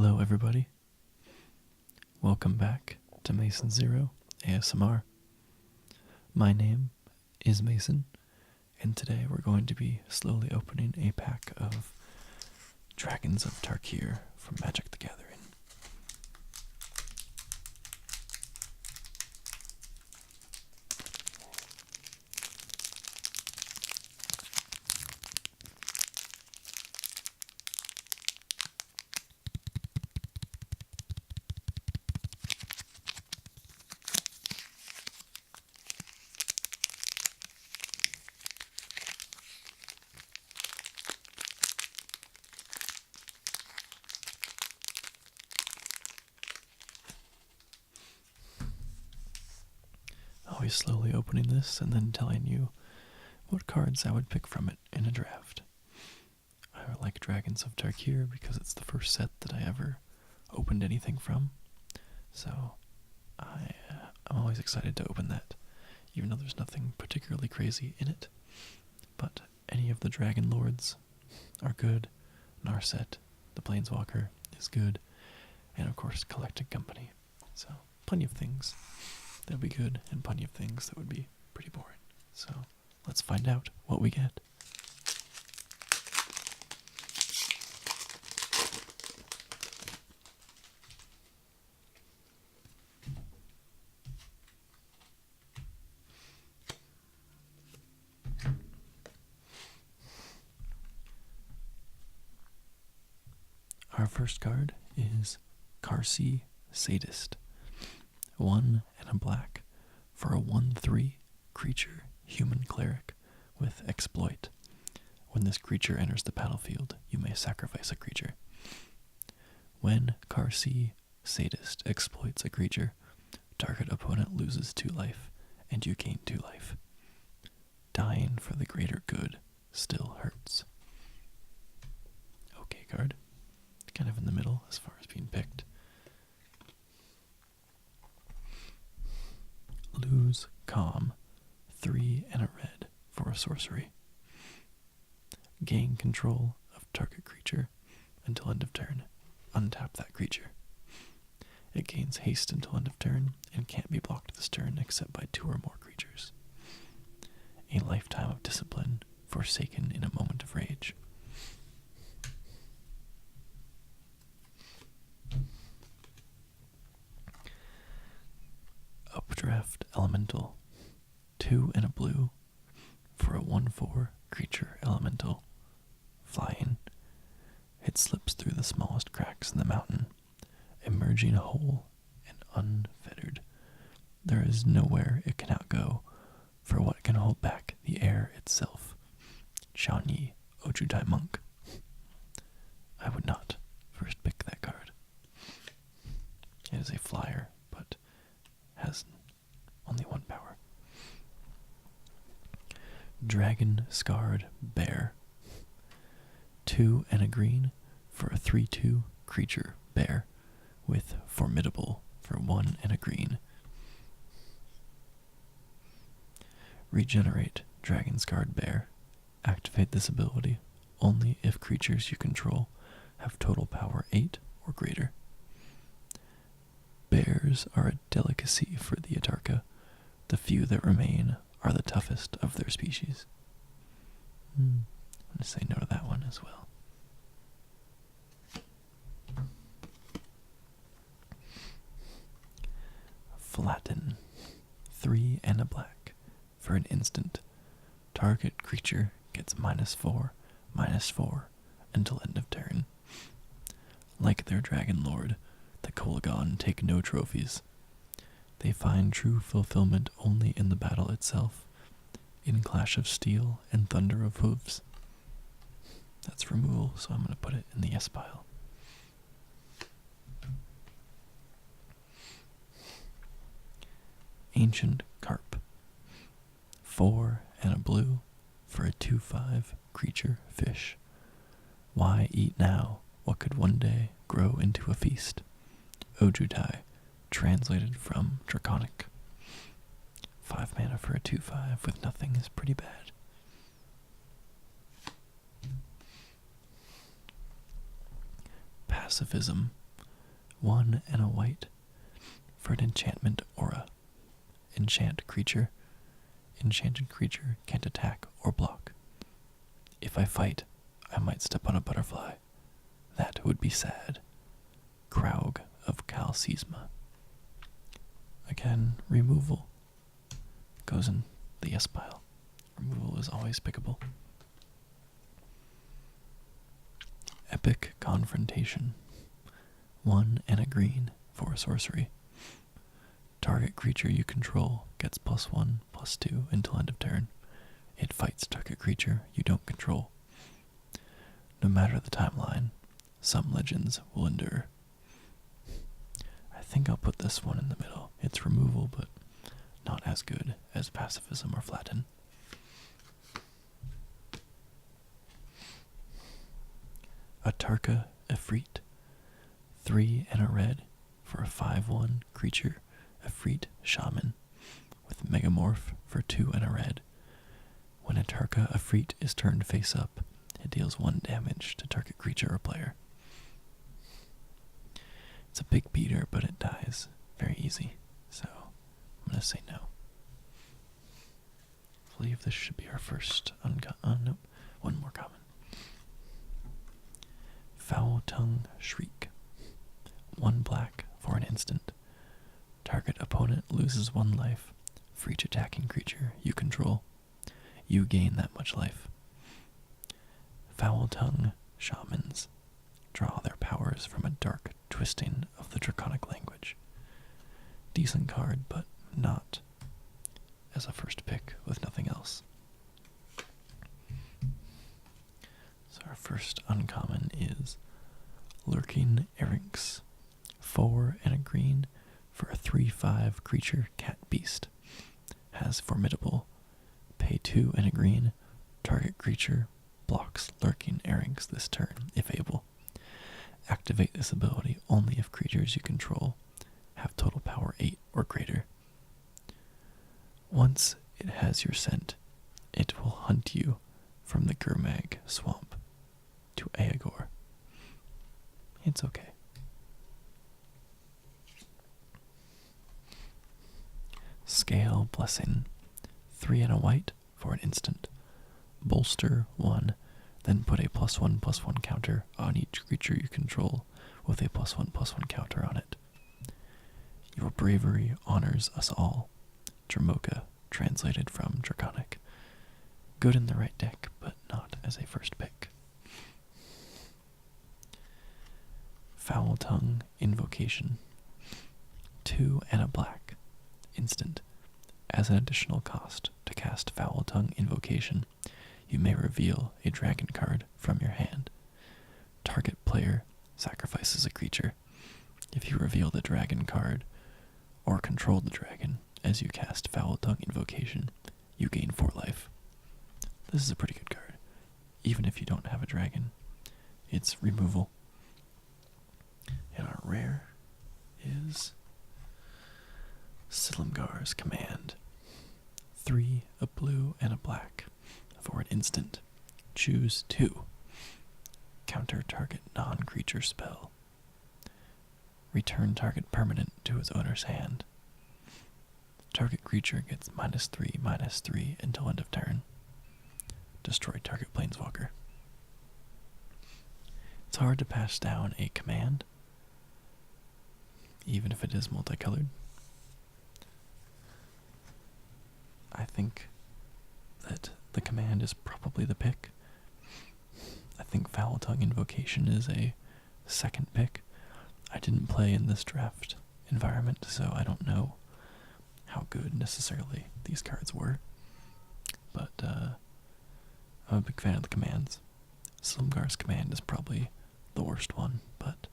Hello, everybody. Welcome back to Mason Zero ASMR. My name is Mason, and today we're going to be slowly opening a pack of Dragons of Tarkir from Magic the Gathering. Always slowly opening this and then telling you what cards I would pick from it in a draft. I like Dragons of Tarkir because it's the first set that I ever opened anything from, so I'm always excited to open that, even though there's nothing particularly crazy in it. But any of the Dragon Lords are good. Narset, the Planeswalker, is good, and of course Collecting Company. So plenty of things that would be good, and plenty of things that would be pretty boring. So let's find out what we get. Our first card is Carcy Sadist. 1 and a black for a 1/3 creature human cleric with exploit. When this creature enters the battlefield, you may sacrifice a creature. When Carcy Sadist exploits a creature, target opponent loses 2 life, and you gain 2 life. Dying for the greater good still hurts. Okay card. Kind of in the middle as far as being picked. Lose Calm, 3 and a red for a sorcery. Gain control of target creature until end of turn. Untap that creature. It gains haste until end of turn and can't be blocked this turn except by 2 or more creatures. A lifetime of discipline forsaken in a moment of rage. Updraft Elemental, 2 and a blue for a 1/4 creature elemental. Flying. It slips through the smallest cracks in the mountain, emerging whole and unfettered. There is nowhere it cannot go, for what can hold back the air itself. Shawnee Ojutai Monk. I would not first pick that card. It is a flyer, but has only 1 power. Dragon Scarred Bear. 2 and a green for a 3/2 creature bear with Formidable for 1 and a green. Regenerate Dragon Scarred Bear. Activate this ability only if creatures you control have total power 8 or greater. Bears are a delicacy for the Atarka. The few that remain are the toughest of their species. I'm going to say no to that one as well. Flatten. 3 and a black for an instant. Target creature gets -4/-4 until end of turn. Like their Dragon Lord, the Kolaghan take no trophies. They find true fulfillment only in the battle itself, in clash of steel and thunder of hooves. That's removal, so I'm going to put it in the yes pile. Ancient Carp. 4 and a blue for a 2/5 creature fish. Why eat now what could one day grow into a feast? Ojutai, translated from Draconic. 5 mana for a 2/5 with nothing is pretty bad. Pacifism. 1 and a white for an enchantment aura. Enchant creature. Enchanted creature can't attack or block. If I fight, I might step on a butterfly. That would be sad. Kraug of Calcisma. Again, removal goes in the yes pile. Removal is always pickable. Epic Confrontation. 1 and a green for a sorcery. Target creature you control gets +1/+2 until end of turn. It fights target creature you don't control. No matter the timeline, some legends will endure. I think I'll put this one in the middle. It's removal, but not as good as pacifism or flatten. A Tarka Efreet. 3 and a red for a 5/1 creature, Efreet Shaman, with Megamorph for 2 and a red. When a Tarka Efreet is turned face up, it deals 1 damage to target creature or player. It's a big beater, but it dies very easy, so I'm going to say no. I believe this should be our first nope, one more common. Foul Tongue Shriek. 1 black for an instant. Target opponent loses 1 life for each attacking creature you control. You gain that much life. Foul Tongue Shamans draw their powers from a dark twisting of the draconic language. Decent card, but not as a first pick with nothing else. So our first uncommon is Lurking Erynx. 4 and a green for a 3/5 creature cat beast. Has formidable. Pay 2 and a green. Target creature blocks Lurking Erynx this turn, if able. Activate this ability only if creatures you control have total power 8 or greater. Once it has your scent, it will hunt you from the Gurmag swamp to Aegor. It's okay. Scale Blessing. 3 and a white for an instant. Bolster 1, then put a +1/+1 counter on each creature you control with a +1/+1 counter on it. Your bravery honors us all. Dramoka, translated from Draconic. Good in the right deck, but not as a first pick. Foul Tongue Invocation. 2 and a black. Instant. As an additional cost to cast Foul Tongue Invocation, you may reveal a dragon card from your hand. Target player sacrifices a creature. If you reveal the dragon card or control the dragon as you cast Foul Tongue Invocation, you gain 4 life. This is a pretty good card. Even if you don't have a dragon, it's removal. And our rare is Silumgar's Command. 3, a blue, and a black. For an instant, choose 2. Counter target non-creature spell. Return target permanent to its owner's hand. Target creature gets -3/-3 until end of turn. Destroy target planeswalker. It's hard to pass down a command, even if it is multicolored. I think that the command is probably the pick. I think Foul Tongue Invocation is a second pick. I didn't play in this draft environment, so I don't know how good necessarily these cards were. But I'm a big fan of the commands. Silumgar's Command is probably the worst one, but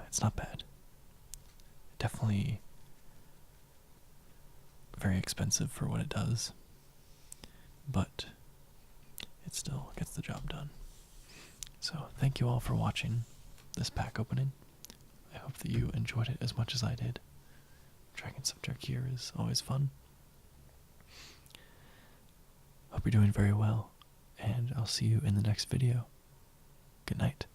it's not bad. Definitely very expensive for what it does, but it still gets the job done. So thank you all for watching this pack opening. I hope that you enjoyed it as much as I did. Dragons of Tarkir is always fun. Hope you're doing very well, and I'll see you in the next video. Good night.